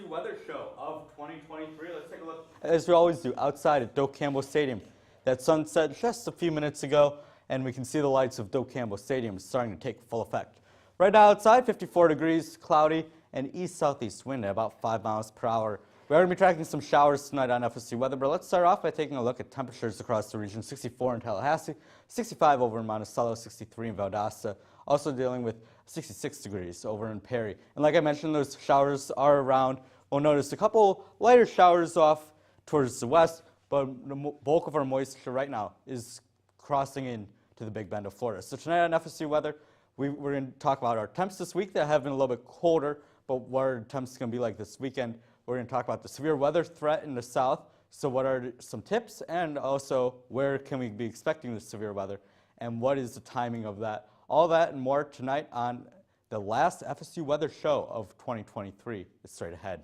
FSU weather show of 2023. Let's take a look, as we always do, outside at Doak Campbell Stadium. That sun set just a few minutes ago, and we can see the lights of Doak Campbell Stadium starting to take full effect. Right now outside, 54 degrees, cloudy, and east-southeast wind at about 5 miles per hour. We're going to be tracking some showers tonight on FSU weather, but let's start off by taking a look at temperatures across the region. 64 in Tallahassee, 65 over in Monticello, 63 in Valdosta. Also dealing with 66 degrees over in Perry. And like I mentioned, those showers are around. We'll notice a couple lighter showers off towards the west, but the bulk of our moisture right now is crossing in to the Big Bend of Florida. So tonight on FSU weather, we're going to talk about our temps this week that have been a little bit colder, but what our temps going to be like this weekend. We're going to talk about the severe weather threat in the south. So what are some tips, and also where can we be expecting the severe weather, and what is the timing of that? All that and more tonight on the last FSU weather show of 2023 is straight ahead.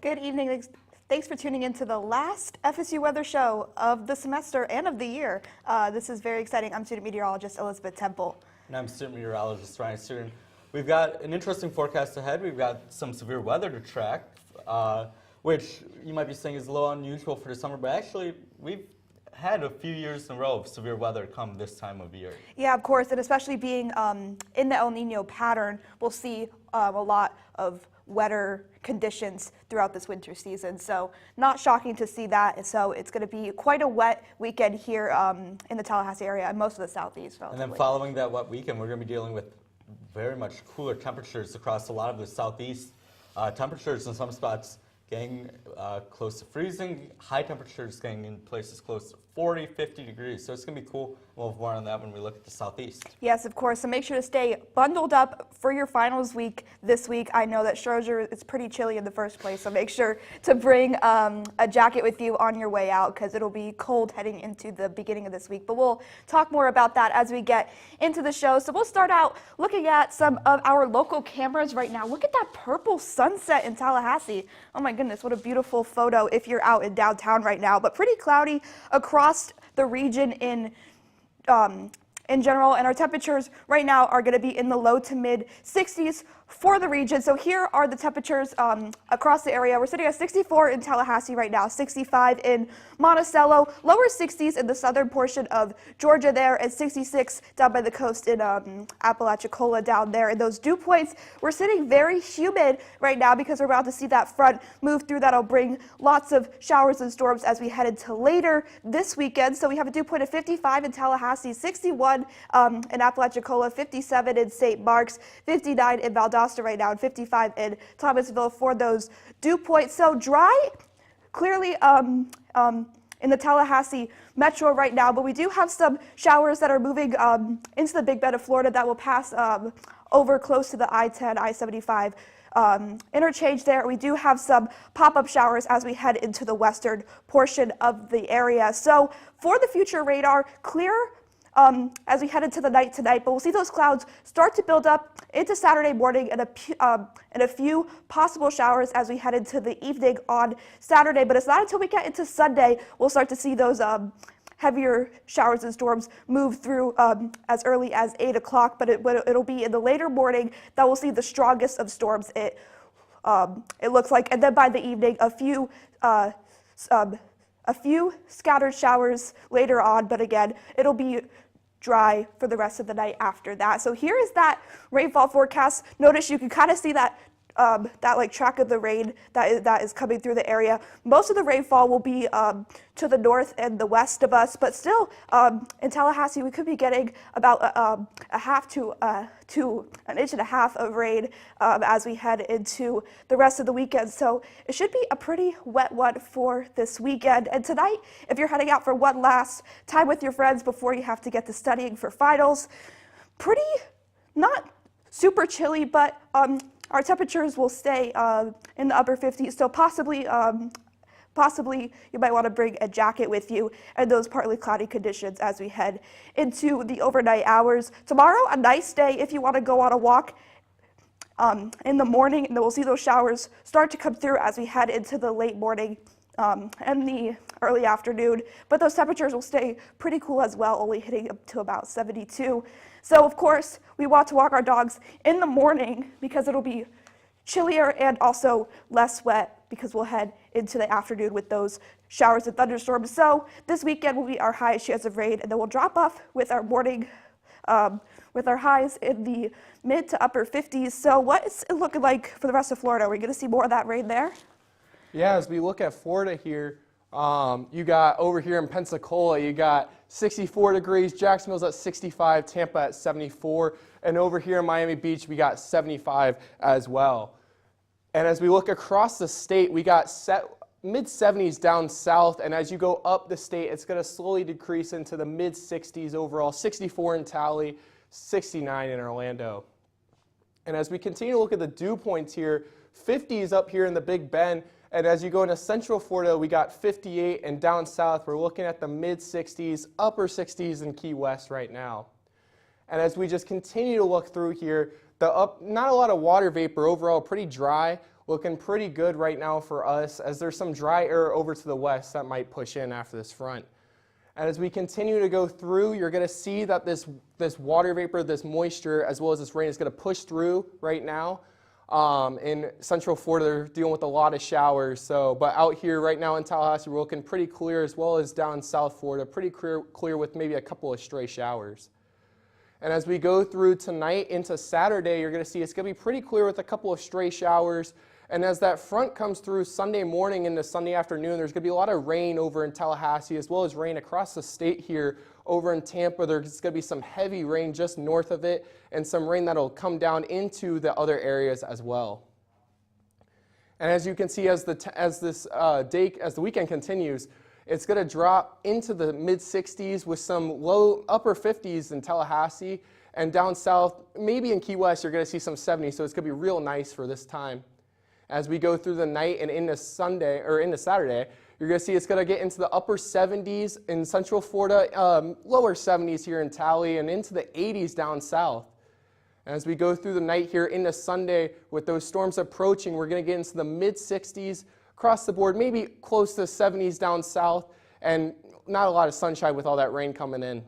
Good evening. Thanks for tuning in to the last FSU weather show of the semester and of the year. This is very exciting. I'm student meteorologist Elizabeth Temple. And I'm student meteorologist Ryan Student. We've got an interesting forecast ahead. We've got some severe weather to track, which you might be saying is a little unusual for the summer, but actually we've had a few years in a row of severe weather come this time of year. Yeah, of course, and especially being in the El Nino pattern, we'll see a lot of wetter conditions throughout this winter season. So not shocking to see that. So it's going to be quite a wet weekend here in the Tallahassee area and most of the southeast. Relatively. And then following that wet weekend, we're going to be dealing with very much cooler temperatures across a lot of the southeast. Temperatures in some spots getting close to freezing, high temperatures getting in places close to 40, 50 degrees. So it's going to be cool. We'll have more on that when we look at the southeast. Yes, of course. So make sure to stay bundled up for your finals week this week. I know that Scherzer is pretty chilly in the first place, so make sure to bring a jacket with you on your way out because it'll be cold heading into the beginning of this week. But we'll talk more about that as we get into the show. So we'll start out looking at some of our local cameras right now. Look at that purple sunset in Tallahassee. Oh my goodness, what a beautiful photo if you're out in downtown right now. But pretty cloudy across the region in general, and our temperatures right now are going to be in the low to mid 60s for the region. So here are the temperatures across the area. We're sitting at 64 in Tallahassee right now, 65 in Monticello, lower 60s in the southern portion of Georgia there, and 66 down by the coast in Apalachicola down there. And those dew points, we're sitting very humid right now because we're about to see that front move through. That'll bring lots of showers and storms as we head into later this weekend. So we have a dew point of 55 in Tallahassee, 61 in Apalachicola, 57 in St. Mark's, 59 in Valdosta right now, and 55 in Thomasville for those dew points. So dry, clearly in the Tallahassee metro right now, but we do have some showers that are moving into the Big Bend of Florida that will pass over close to the I-10, I-75 interchange there. We do have some pop-up showers as we head into the western portion of the area. So for the future radar, clear as we head into the night tonight, but we'll see those clouds start to build up into Saturday morning and a few possible showers as we head into the evening on Saturday. But it's not until we get into Sunday we'll start to see those heavier showers and storms move through as early as 8 o'clock, but it'll be in the later morning that we'll see the strongest of storms, it looks like. And then by the evening, a few scattered showers later on, but again, it'll be dry for the rest of the night after that. So here is that rainfall forecast. Notice you can kind of see that like track of the rain that is coming through the area. Most of the rainfall will be to the north and the west of us, but still in Tallahassee we could be getting about a half to an inch and a half of rain as we head into the rest of the weekend. So it should be a pretty wet one for this weekend. And tonight, if you're heading out for one last time with your friends before you have to get to studying for finals, pretty not super chilly, but our temperatures will stay in the upper 50s, so possibly Possibly you might want to bring a jacket with you in those partly cloudy conditions as we head into the overnight hours. Tomorrow, a nice day if you want to go on a walk in the morning, and then we'll see those showers start to come through as we head into the late morning and the early afternoon. But those temperatures will stay pretty cool as well, only hitting up to about 72. So of course, we want to walk our dogs in the morning because it'll be chillier and also less wet, because we'll head into the afternoon with those showers and thunderstorms. So this weekend will be our highest chance of rain, and then we'll drop off with our morning, with our highs in the mid to upper 50s. So what is it looking like for the rest of Florida? Are we going to see more of that rain there? Yeah, as we look at Florida here, you got over here in Pensacola, you got 64 degrees, Jacksonville's at 65, Tampa at 74, and over here in Miami Beach, we got 75 as well. And as we look across the state, we got mid-70s down south, and as you go up the state, it's going to slowly decrease into the mid-60s overall, 64 in Tally, 69 in Orlando. And as we continue to look at the dew points here, 50s up here in the Big Bend, and as you go into Central Florida, we got 58, and down south, we're looking at the mid-60s, upper 60s in Key West right now. And as we just continue to look through here, not a lot of water vapor overall, pretty dry, looking pretty good right now for us, as there's some dry air over to the west that might push in after this front. And as we continue to go through, you're going to see that this water vapor, this moisture, as well as this rain is going to push through right now. In Central Florida, they're dealing with a lot of showers. But out here right now in Tallahassee, we're looking pretty clear, as well as down South Florida, pretty clear with maybe a couple of stray showers. And as we go through tonight into Saturday, you're going to see it's going to be pretty clear with a couple of stray showers. And as that front comes through Sunday morning into Sunday afternoon, there's going to be a lot of rain over in Tallahassee, as well as rain across the state here. Over in Tampa, there's going to be some heavy rain just north of it, and some rain that'll come down into the other areas as well. And as you can see, as the weekend continues, it's going to drop into the mid-60s with some low upper 50s in Tallahassee, and down south, maybe in Key West, you're going to see some 70s. So it's going to be real nice for this time. As we go through the night and into Saturday, you're going to see it's going to get into the upper 70s in Central Florida, lower 70s here in Tally, and into the 80s down south. And as we go through the night here into Sunday, with those storms approaching, we're going to get into the mid-60s across the board, maybe close to 70s down south, and not a lot of sunshine with all that rain coming in.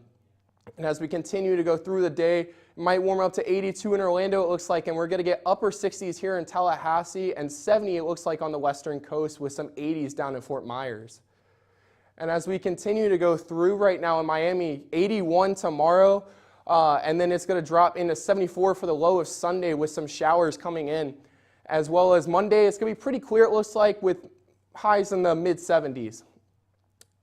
And as we continue to go through the day, it might warm up to 82 in Orlando, it looks like, and we're going to get upper 60s here in Tallahassee, and 70 it looks like on the western coast, with some 80s down in Fort Myers. And as we continue to go through right now in Miami, 81 tomorrow, and then it's going to drop into 74 for the low of Sunday with some showers coming in. As well as Monday, it's going to be pretty clear, it looks like, with highs in the mid-70s.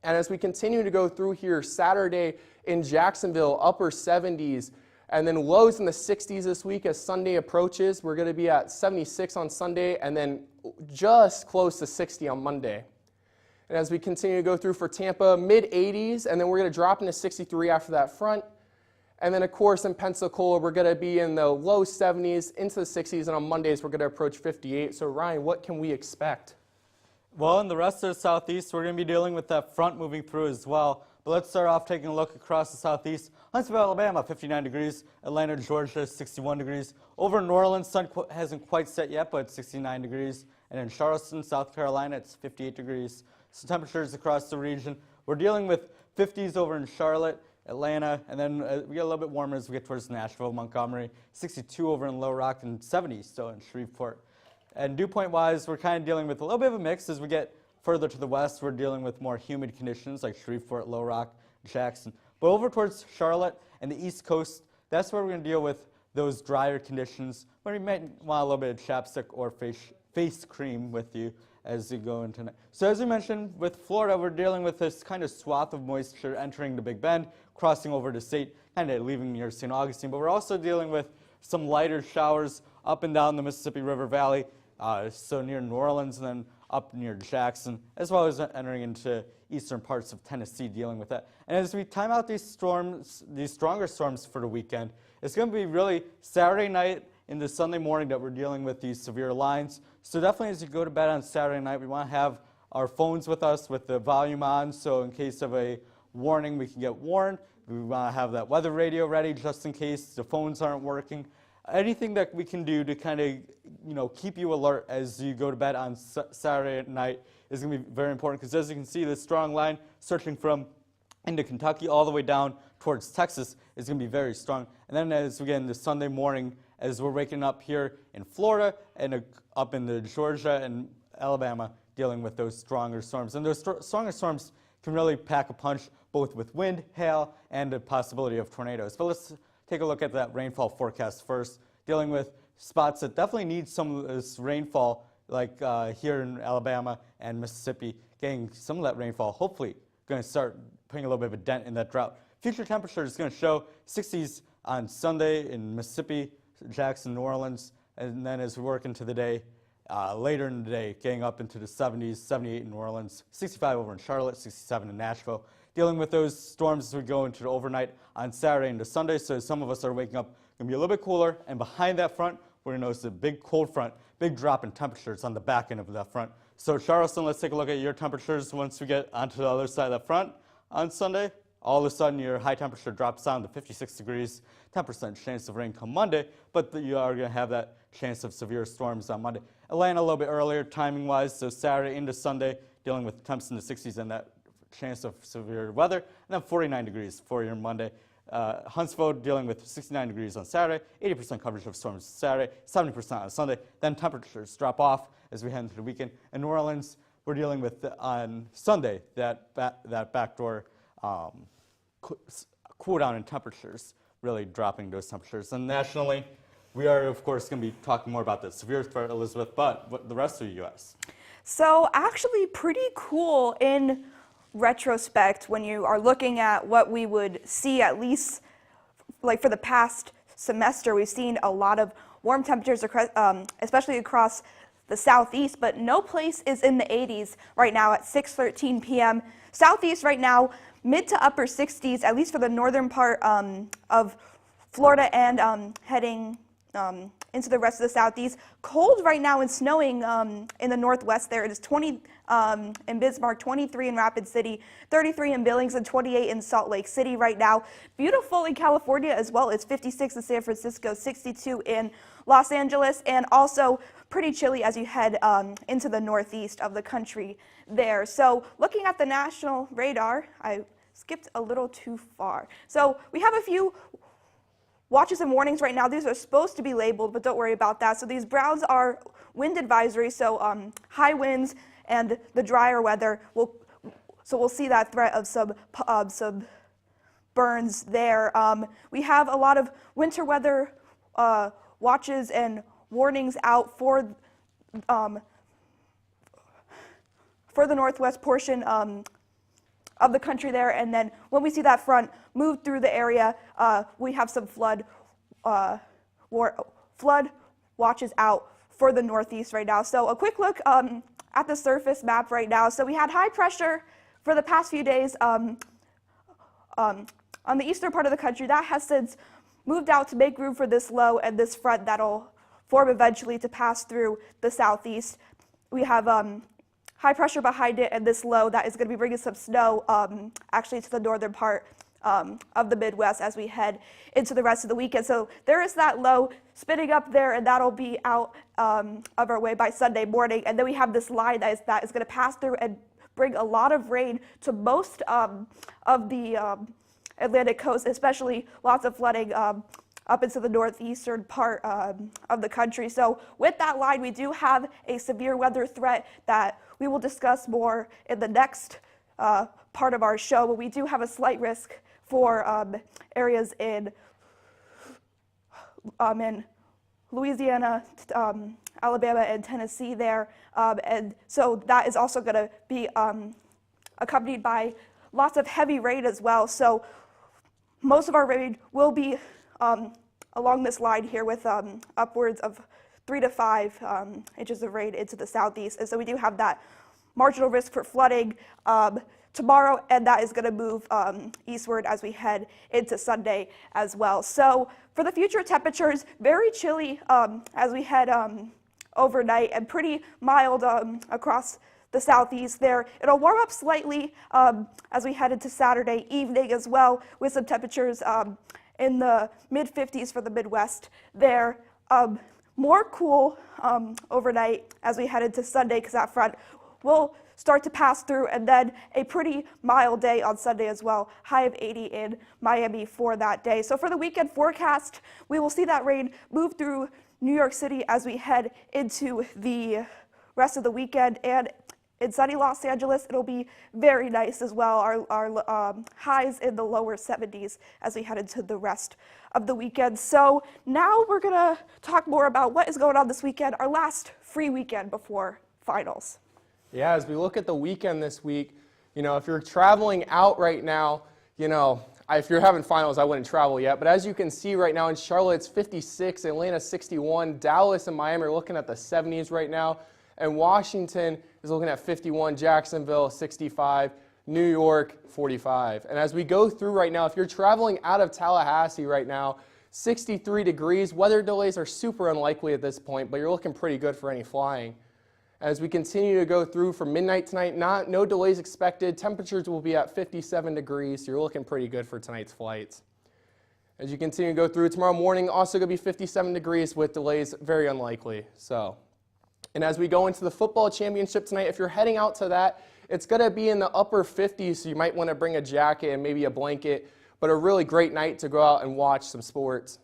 And as we continue to go through here, Saturday in Jacksonville, upper 70s, and then lows in the 60s this week as Sunday approaches. We're going to be at 76 on Sunday, and then just close to 60 on Monday. And as we continue to go through for Tampa, mid-80s, and then we're going to drop into 63 after that front. And then, of course, in Pensacola, we're going to be in the low 70s into the 60s, and on Mondays, we're going to approach 58. So, Ryan, what can we expect? Well, in the rest of the southeast, we're going to be dealing with that front moving through as well. But let's start off taking a look across the southeast. Huntsville, Alabama, 59 degrees. Atlanta, Georgia, 61 degrees. Over in New Orleans, sun hasn't quite set yet, but it's 69 degrees. And in Charleston, South Carolina, it's 58 degrees. So temperatures across the region. We're dealing with 50s over in Charlotte, Atlanta, and then we get a little bit warmer as we get towards Nashville, Montgomery, 62 over in Little Rock, and 70 still in Shreveport. And dew point-wise, we're kind of dealing with a little bit of a mix. As we get further to the west, we're dealing with more humid conditions like Shreveport, Little Rock, Jackson. But over towards Charlotte and the East Coast, that's where we're going to deal with those drier conditions. But you might want a little bit of chapstick or face cream with you as you go into night. So as we mentioned, with Florida, we're dealing with this kind of swath of moisture entering the Big Bend, crossing over to state, kind of leaving near St. Augustine. But we're also dealing with some lighter showers up and down the Mississippi River Valley, so near New Orleans and then up near Jackson, as well as entering into eastern parts of Tennessee, dealing with that. And as we time out these storms, these stronger storms for the weekend, it's going to be really Saturday night into Sunday morning that we're dealing with these severe lines. So definitely as you go to bed on Saturday night, we want to have our phones with us with the volume on, so in case of a warning, we can get warned. We want to have that weather radio ready just in case the phones aren't working. Anything that we can do to kind of, keep you alert as you go to bed on Saturday night is going to be very important, because as you can see, this strong line searching from into Kentucky all the way down towards Texas is going to be very strong. And then as we get into Sunday morning, as we're waking up here in Florida and up in the Georgia and Alabama, dealing with those stronger storms. And those stronger storms can really pack a punch, both with wind, hail, and the possibility of tornadoes. But let's take a look at that rainfall forecast first, dealing with spots that definitely need some of this rainfall, like here in Alabama and Mississippi, getting some of that rainfall, hopefully going to start putting a little bit of a dent in that drought. Future temperature is going to show 60s on Sunday in Mississippi, Jackson, New Orleans, and then as we work into the day, later in the day, getting up into the 70s, 78 in New Orleans, 65 over in Charlotte, 67 in Nashville. Dealing with those storms as we go into the overnight on Saturday into Sunday, so some of us are waking up going to be a little bit cooler, and behind that front, we're going to notice a big cold front, big drop in temperatures on the back end of that front. So Charleston, let's take a look at your temperatures once we get onto the other side of that front on Sunday. All of a sudden, your high temperature drops down to 56 degrees, 10% chance of rain come Monday, but you are going to have that chance of severe storms on Monday. Atlanta a little bit earlier, timing-wise, so Saturday into Sunday, dealing with temps in the 60s and that chance of severe weather, and then 49 degrees for your Monday. Huntsville dealing with 69 degrees on Saturday, 80% coverage of storms Saturday, 70% on Sunday. Then temperatures drop off as we head into the weekend. In New Orleans, we're dealing with, on Sunday, that backdoor cool down in temperatures, really dropping those temperatures. And nationally, we are, of course, going to be talking more about the severe threat, Elizabeth, but what the rest of the U.S.? So actually pretty cool in retrospect when you are looking at what we would see, at least like for the past semester. We've seen a lot of warm temperatures, especially across the southeast, but no place is in the 80s right now at 6:13 p.m. Southeast right now, mid to upper 60s, at least for the northern part of Florida and heading into the rest of the southeast. Cold right now and snowing in the northwest there. It is 20 in Bismarck, 23 in Rapid City, 33 in Billings, and 28 in Salt Lake City right now. Beautiful in California as well. It's 56 in San Francisco, 62 in Los Angeles, and also pretty chilly as you head into the northeast of the country there. So looking at the national radar, I skipped a little too far. So we have a few watches and warnings right now. These are supposed to be labeled, but don't worry about that. So these browns are wind advisory, so high winds and the drier weather. So we'll see that threat of some burns there. We have a lot of winter weather watches and warnings out for the northwest portion of the country there, and then when we see that front move through the area, we have some flood watches out for the northeast right now. So a quick look at the surface map right now. So we had high pressure for the past few days on the eastern part of the country. That has since moved out to make room for this low and this front that'll form eventually to pass through the southeast. We have high pressure behind it and this low that is going to be bringing some snow actually to the northern part of the Midwest as we head into the rest of the weekend. So there is that low spinning up there, and that'll be out of our way by Sunday morning. And then we have this line that is going to pass through and bring a lot of rain to most of the Atlantic coast, especially lots of flooding up into the northeastern part of the country. So with that line, we do have a severe weather threat that we will discuss more in the next part of our show, but we do have a slight risk for areas in Louisiana, Alabama, and Tennessee there. And so that is also going to be accompanied by lots of heavy rain as well. So most of our rain will be along this line here with upwards of 3 to 5 inches of rain into the southeast. And so we do have that marginal risk for flooding tomorrow, and that is going to move eastward as we head into Sunday as well. So for the future temperatures, very chilly as we head overnight, and pretty mild across the southeast there. It'll warm up slightly as we head into Saturday evening as well, with some temperatures in the mid-50s for the Midwest there. More cool overnight as we head into Sunday, because that front will start to pass through, and then a pretty mild day on Sunday as well. High of 80 in Miami for that day. So for the weekend forecast, we will see that rain move through New York City as we head into the rest of the weekend. And in sunny Los Angeles, it'll be very nice as well. Our highs in the lower 70s as we head into the rest of the weekend. So now we're gonna talk more about what is going on this weekend, our last free weekend before finals. Yeah, as we look at the weekend this week, if you're traveling out right now, if you're having finals, I wouldn't travel yet. But as you can see right now in Charlotte, it's 56, Atlanta 61, Dallas and Miami are looking at the 70s right now, and Washington is looking at 51, Jacksonville 65, New York 45. And as we go through right now, if you're traveling out of Tallahassee right now, 63 degrees. Weather delays are super unlikely at this point, but you're looking pretty good for any flying. As we continue to go through from midnight tonight, no delays expected. Temperatures will be at 57 degrees, so you're looking pretty good for tonight's flights. As you continue to go through tomorrow morning, also going to be 57 degrees with delays very unlikely. And as we go into the football championship tonight, if you're heading out to that, it's going to be in the upper 50s, so you might want to bring a jacket and maybe a blanket, but a really great night to go out and watch some sports.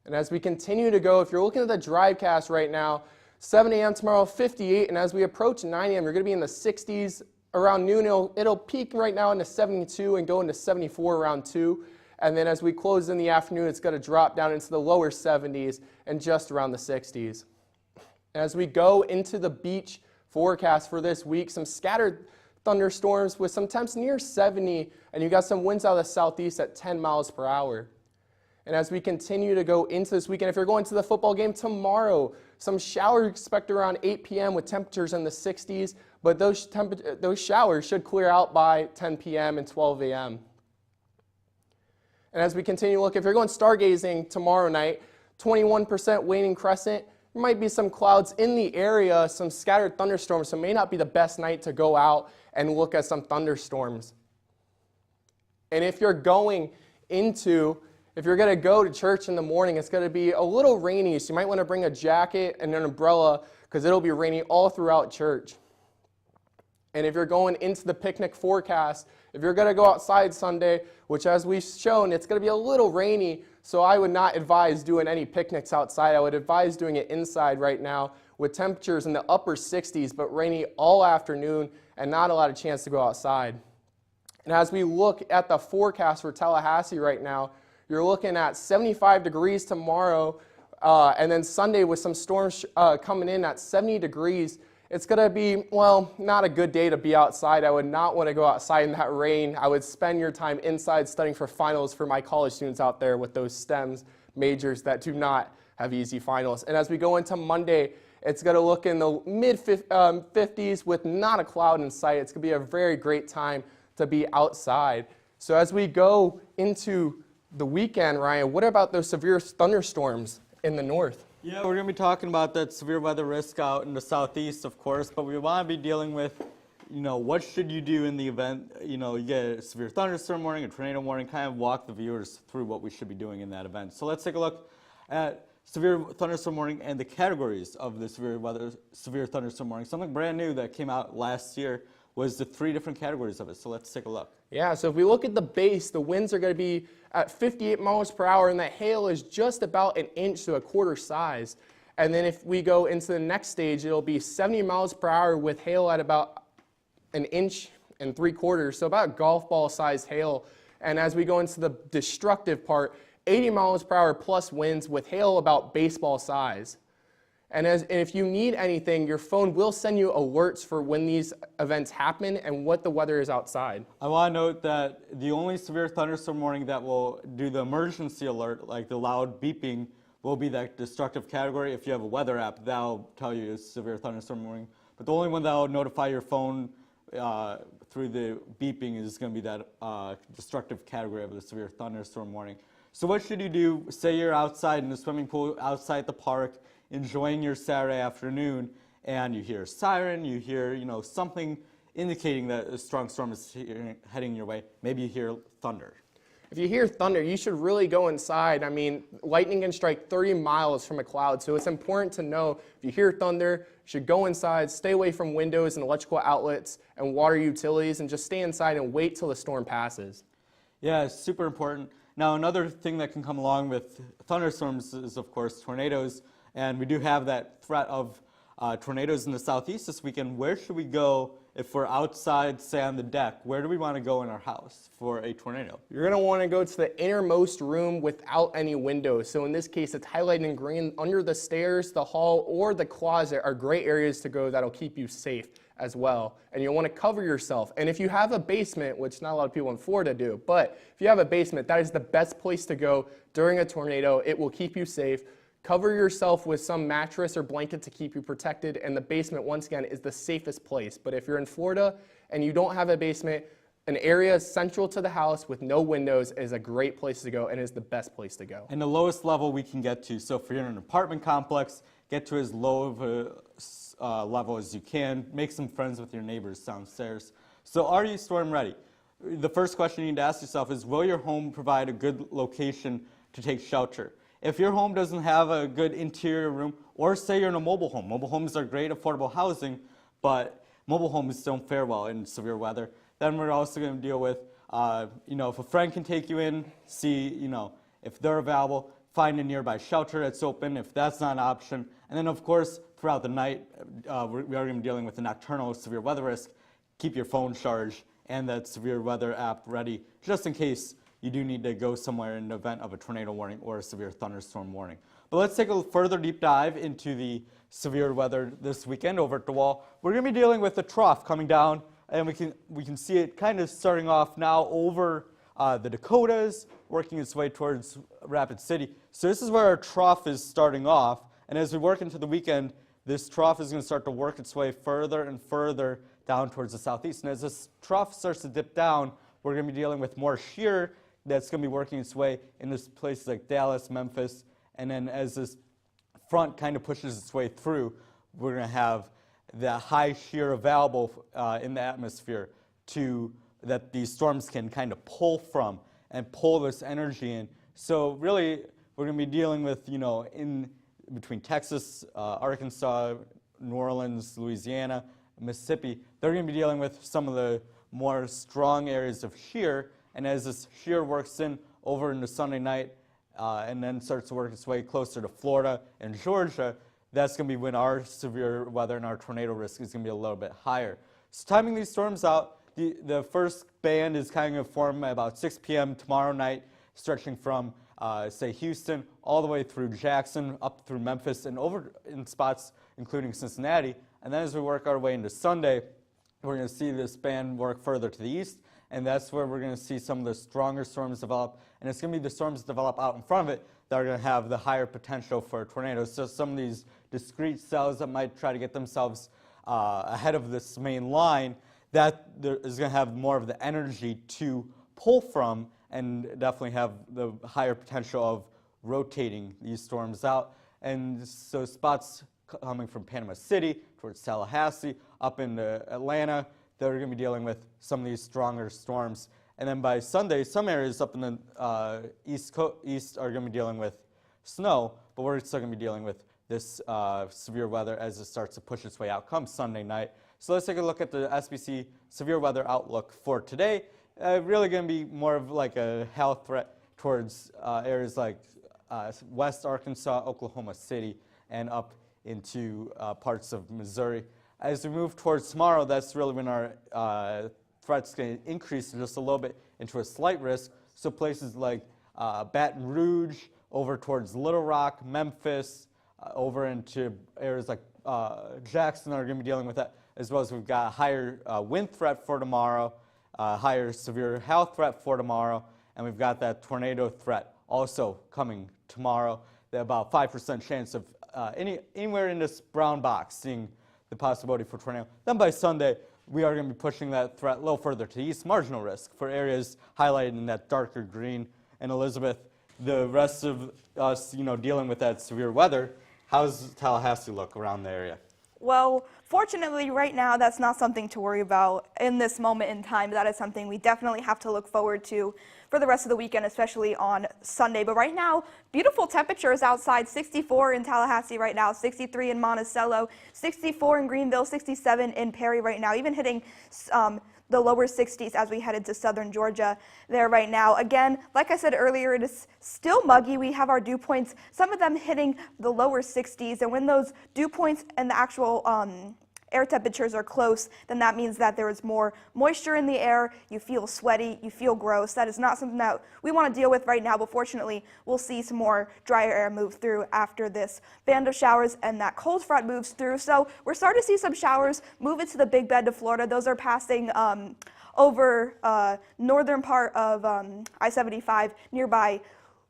And as we continue to go, if you're looking at the Drivecast right now, 7 a.m. tomorrow, 58, and as we approach 9 a.m., you're going to be in the 60s. Around noon, it'll peak right now into 72 and go into 74 around 2. And then as we close in the afternoon, it's going to drop down into the lower 70s and just around the 60s. As we go into the beach forecast for this week, some scattered thunderstorms with some temps near 70, and you got some winds out of the southeast at 10 miles per hour. And as we continue to go into this weekend, if you're going to the football game tomorrow, some showers expected around 8 p.m. with temperatures in the 60s, but those showers should clear out by 10 p.m. and 12 a.m. And as we continue to look, if you're going stargazing tomorrow night, 21% waning crescent. There might be some clouds in the area, some scattered thunderstorms, so it may not be the best night to go out and look at some thunderstorms. And if you're going to go to church in the morning, it's going to be a little rainy, so you might want to bring a jacket and an umbrella because it'll be rainy all throughout church. And if you're going into the picnic forecast, if you're going to go outside Sunday, which as we've shown, it's going to be a little rainy, so I would not advise doing any picnics outside. I would advise doing it inside right now with temperatures in the upper 60s, but rainy all afternoon and not a lot of chance to go outside. And as we look at the forecast for Tallahassee right now, you're looking at 75 degrees tomorrow, and then Sunday with some storms coming in at 70 degrees. It's going to be, not a good day to be outside. I would not want to go outside in that rain. I would spend your time inside studying for finals for my college students out there with those STEMs majors that do not have easy finals. And as we go into Monday, it's going to look in the mid-50s with not a cloud in sight. It's going to be a very great time to be outside. So as we go into the weekend, Ryan, what about those severe thunderstorms in the north? Yeah, we're going to be talking about that severe weather risk out in the southeast, of course, but we want to be dealing with, what should you do in the event, you get a severe thunderstorm warning, a tornado warning, kind of walk the viewers through what we should be doing in that event. So let's take a look at severe thunderstorm warning and the categories of the severe thunderstorm warning. Something brand new that came out last year was the 3 different categories of it. So let's take a look. Yeah, so if we look at the base, the winds are going to be at 58 miles per hour, and the hail is just about an inch to a quarter size. And then if we go into the next stage, it'll be 70 miles per hour with hail at about an inch and 3/4, so about golf ball size hail. And as we go into the destructive part, 80 miles per hour plus winds with hail about baseball size. And if you need anything, your phone will send you alerts for when these events happen and what the weather is outside. I want to note that the only severe thunderstorm warning that will do the emergency alert, like the loud beeping, will be that destructive category. If you have a weather app, that'll tell you it's severe thunderstorm warning. But the only one that will notify your phone through the beeping is going to be that destructive category of the severe thunderstorm warning. So what should you do? Say you're outside in the swimming pool, outside the park, enjoying your Saturday afternoon, and you hear a siren, you hear, something indicating that a strong storm is heading your way. Maybe you hear thunder. If you hear thunder, you should really go inside. I mean, lightning can strike 30 miles from a cloud, so it's important to know if you hear thunder, you should go inside, stay away from windows and electrical outlets and water utilities, and just stay inside and wait till the storm passes. Yeah, it's super important. Now, another thing that can come along with thunderstorms is, of course, tornadoes, and we do have that threat of tornadoes in the southeast this weekend. Where should we go if we're outside, say on the deck? Where do we want to go in our house for a tornado? You're going to want to go to the innermost room without any windows. So in this case, it's highlighted in green. Under the stairs, the hall, or the closet are great areas to go that'll keep you safe as well. And you'll want to cover yourself. And if you have a basement, which not a lot of people in Florida do, but if you have a basement, that is the best place to go during a tornado. It will keep you safe. Cover yourself with some mattress or blanket to keep you protected, and the basement, once again, is the safest place. But if you're in Florida and you don't have a basement, an area central to the house with no windows is a great place to go and is the best place to go. And the lowest level we can get to. So if you're in an apartment complex, get to as low of a level as you can. Make some friends with your neighbors downstairs. So are you storm ready? The first question you need to ask yourself is, will your home provide a good location to take shelter? If your home doesn't have a good interior room, or say you're in a mobile homes are great affordable housing, but mobile homes don't fare well in severe weather, then we're also going to deal with, if a friend can take you in, see, if they're available, find a nearby shelter that's open if that's not an option. And then, of course, throughout the night, we are going to be dealing with the nocturnal severe weather risk. Keep your phone charged and that severe weather app ready just in case you do need to go somewhere in the event of a tornado warning or a severe thunderstorm warning. But let's take a further deep dive into the severe weather this weekend over at the wall. We're going to be dealing with a trough coming down, and we can see it kind of starting off now over the Dakotas, working its way towards Rapid City. So this is where our trough is starting off, and as we work into the weekend, this trough is going to start to work its way further and further down towards the southeast. And as this trough starts to dip down, we're going to be dealing with more shear that's going to be working its way into places like Dallas, Memphis, and then as this front kind of pushes its way through, we're going to have the high shear available in the atmosphere that these storms can kind of pull from and pull this energy in. So really, we're going to be dealing with, in between Texas, Arkansas, New Orleans, Louisiana, Mississippi, they're going to be dealing with some of the more strong areas of shear. And as this shear works in over into Sunday night and then starts to work its way closer to Florida and Georgia, that's going to be when our severe weather and our tornado risk is going to be a little bit higher. So timing these storms out, the first band is kind of formed at about 6 p.m. tomorrow night, stretching from, say, Houston all the way through Jackson, up through Memphis, and over in spots including Cincinnati. And then as we work our way into Sunday, we're going to see this band work further to the east, and that's where we're going to see some of the stronger storms develop. And it's going to be the storms that develop out in front of it that are going to have the higher potential for tornadoes. So some of these discrete cells that might try to get themselves ahead of this main line, that is going to have more of the energy to pull from and definitely have the higher potential of rotating these storms out. And so spots coming from Panama City towards Tallahassee, up into Atlanta, they're going to be dealing with some of these stronger storms. And then by Sunday, some areas up in the east are going to be dealing with snow, but we're still going to be dealing with this severe weather as it starts to push its way out come Sunday night. So let's take a look at the SBC severe weather outlook for today. Really going to be more of like a hail threat towards areas like West Arkansas, Oklahoma City, and up into parts of Missouri. As we move towards tomorrow, that's really when our threat's going to increase just a little bit into a slight risk. So places like Baton Rouge, over towards Little Rock, Memphis, over into areas like Jackson are going to be dealing with that, as well as we've got a higher wind threat for tomorrow, higher severe hail threat for tomorrow, and we've got that tornado threat also coming tomorrow. There's about 5% chance of anywhere in this brown box seeing the possibility for tornado. Then by Sunday, we are going to be pushing that threat a little further to the east, marginal risk for areas highlighted in that darker green. And Elizabeth, the rest of us, dealing with that severe weather, how does Tallahassee look around the area? Well, fortunately, right now, that's not something to worry about in this moment in time. That is something we definitely have to look forward to for the rest of the weekend, especially on Sunday. But right now, beautiful temperatures outside, 64 in Tallahassee right now, 63 in Monticello, 64 in Greenville, 67 in Perry right now, even hitting the lower 60s as we head into southern Georgia there right now. Again, like I said earlier, it is still muggy. We have our dew points, some of them hitting the lower 60s, and when those dew points and the actual air temperatures are close, then that means that there is more moisture in the air. You feel sweaty, you feel gross. That is not something that we want to deal with right now, but fortunately, we'll see some more drier air move through after this band of showers and that cold front moves through. So we're starting to see some showers move into the Big Bend of Florida. Those are passing over northern part of I-75 nearby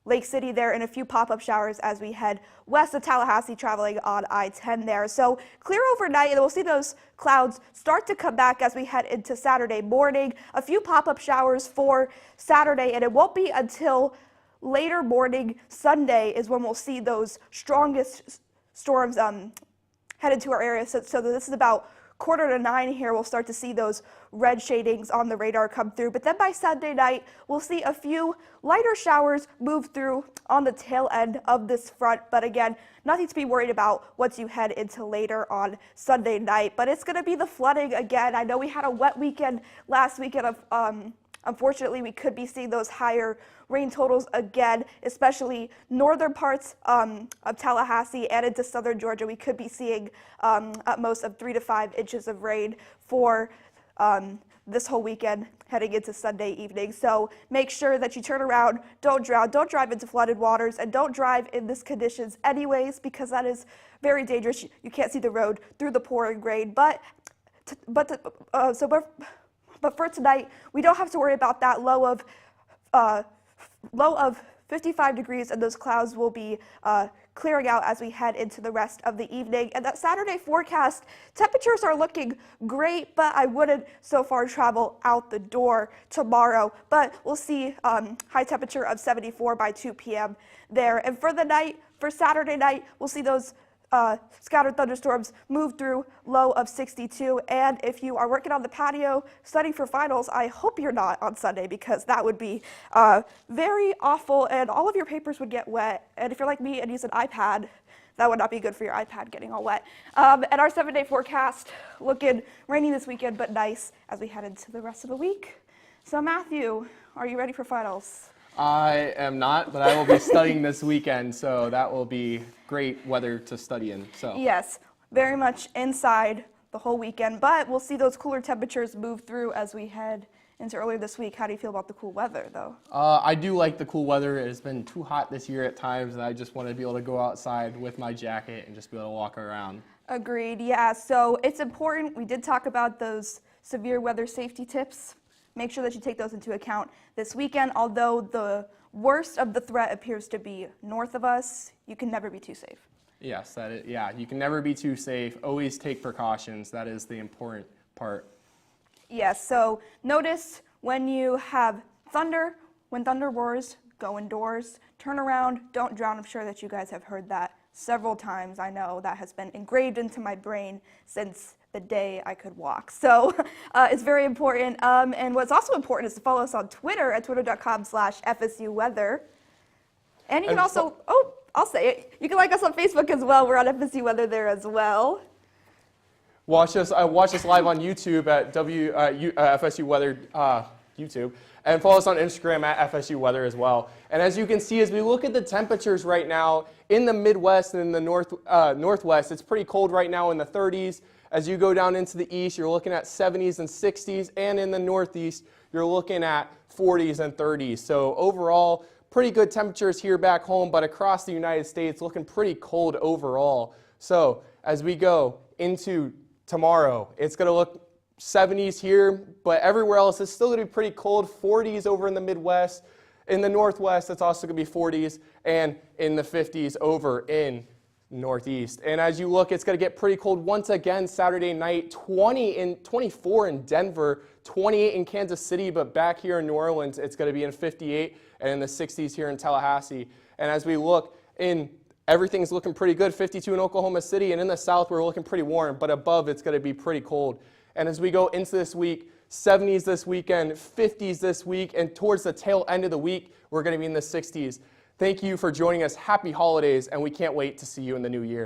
Lake City there, and a few pop-up showers as we head west of Tallahassee traveling on I-10 there. So clear overnight, and we'll see those clouds start to come back as we head into Saturday morning. A few pop-up showers for Saturday, and it won't be until later morning Sunday is when we'll see those strongest storms headed to our area. So this is about 8:45 here, we'll start to see those red shadings on the radar come through. But then by Sunday night, we'll see a few lighter showers move through on the tail end of this front. But again, nothing to be worried about once you head into later on Sunday night. But it's going to be the flooding again. I know we had a wet weekend last weekend. Unfortunately, we could be seeing those higher rain totals again, especially northern parts of Tallahassee and into southern Georgia. We could be seeing at most of 3 to 5 inches of rain for this whole weekend heading into Sunday evening. So make sure that you turn around, don't drown, don't drive into flooded waters, and don't drive in these conditions anyways, because that is very dangerous. You can't see the road through the pouring rain. But for tonight, we don't have to worry about that low of 55 degrees, and those clouds will be clearing out as we head into the rest of the evening. And that Saturday forecast, temperatures are looking great, but I wouldn't so far travel out the door tomorrow. But we'll see high temperature of 74 by 2 p.m. there. And for the night, for Saturday night, we'll see those scattered thunderstorms move through, low of 62. And if you are working on the patio studying for finals, I hope you're not on Sunday, because that would be very awful and all of your papers would get wet. And if you're like me and use an iPad, that would not be good for your iPad getting all wet. And our 7-day forecast looking rainy this weekend, but nice as we head into the rest of the week. So Matthew, are you ready for finals? I am not, but I will be studying this weekend, so that will be great weather to study in. So yes, very much inside the whole weekend, but we'll see those cooler temperatures move through as we head into earlier this week. How do you feel about the cool weather, though? I do like the cool weather. It has been too hot this year at times, and I just want to be able to go outside with my jacket and just be able to walk around. Agreed, yeah. So it's important. We did talk about those severe weather safety tips. Make sure that you take those into account this weekend. Although the worst of the threat appears to be north of us, you can never be too safe. Yes, you can never be too safe. Always take precautions. That is the important part. Yes, so notice when you have thunder, when thunder roars, go indoors, turn around, don't drown. I'm sure that you guys have heard that several times. I know that has been engraved into my brain since the day I could walk. So it's very important. And what's also important is to follow us on Twitter at twitter.com/FSU weather. And you can also, I'll say it, you can like us on Facebook as well. We're on FSU weather there as well. Watch us live on YouTube at FSU weather YouTube, and follow us on Instagram at FSU weather as well. And as you can see, as we look at the temperatures right now in the Midwest and in the Northwest, it's pretty cold right now in the 30s. As you go down into the east, you're looking at 70s and 60s, and in the Northeast, you're looking at 40s and 30s. So overall, pretty good temperatures here back home, but across the United States, looking pretty cold overall. So as we go into tomorrow, it's going to look 70s here, but everywhere else it's still going to be pretty cold. 40s over in the Midwest. In the Northwest, it's also going to be 40s, and in the 50s over in Northeast. And as you look, it's going to get pretty cold once again Saturday night. 24 in Denver, 28 in Kansas City, but back here in New Orleans, it's going to be in 58 and in the 60s here in Tallahassee. And as we look in everything's looking pretty good, 52 in Oklahoma City, and in the south we're looking pretty warm, but above it's going to be pretty cold. And as we go into this week, 70s this weekend, 50s this week, and towards the tail end of the week, we're going to be in the 60s. Thank you for joining us. Happy holidays, and we can't wait to see you in the new year.